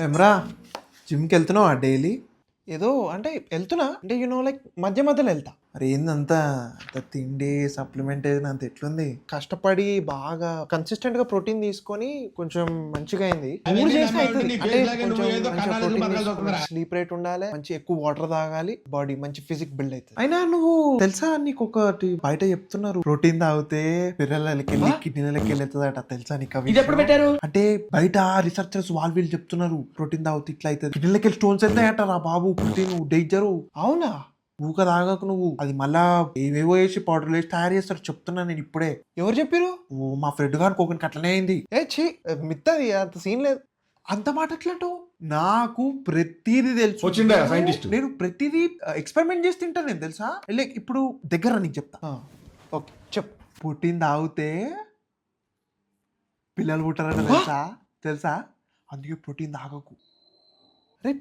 ఏమ్రా జిమ్కి వెళ్తున్నావా డైలీ? ఏదో అంటే వెళ్తున్నా అంటే లైక్ మధ్య మధ్యలో వెళ్తా. మరి ఏందంతా అంత తిండి సప్లిమెంట్ అంత ఎట్లుంది? కష్టపడి బాగా కన్సిస్టెంట్ గా ప్రోటీన్ తీసుకొని కొంచెం మంచిగా అయింది. మూడు చేస్తే అవుతుంది అంటే కొంచెం మంచిగా ప్రోటీన్ స్లీప్ రేట్ ఉండాలి, మంచి ఎక్కువ వాటర్ తాగాలి, బాడీ మంచి ఫిజిక్ బిల్డ్ అవుతుంది. అయినా నువ్వు తెలుసా నీకు ఒకటి బయట చెప్తున్నారు, ప్రోటీన్ తాగితే పిల్లలకి వెళ్ళి కిడ్నీలకి వెళ్ళుతుందట. తెలుసా నీకు అవి? ఇది ఎప్పుడు పెట్టారు? అంటే బయట రీసెర్చర్స్ వాళ్ళు వీళ్ళు చెప్తున్నారు ప్రోటీన్ తాగితే ఇట్లా అవుతుంది, కిడ్నీలకి వెళ్ళి స్టోన్స్ వెళ్తాయట రా బాబు. Protein danger. అవునా? ఊక తాగకు నువ్వు. అది మళ్ళా ఏవేవో వేసి పౌడర్లు వేసి తయారు చేస్తారు, చెప్తున్నా నేను ఇప్పుడే. ఎవరు చెప్పారు? ఓ మా ఫ్రెండ్ గారికి ఒకరికి అట్లనే అయింది. ఛీ మిత్తది, అంత సీన్ లేదు. అంత మాట ఎట్లంటావు? నాకు ప్రతిదీ తెలుసు. వచ్చిండా సైంటిస్ట్? నేను ప్రతిదీ ఎక్స్పెరిమెంట్ చేసి తింటాను నేను, తెలుసా? లైక్ ఇప్పుడు దగ్గర నీకు చెప్తా. ఓకే చెప్పు. ప్రోటీన్ తాగితే పిల్లలు పుట్టారట, తెలుసా? తెలుసా? అందుకే ప్రోటీన్ తాగకు.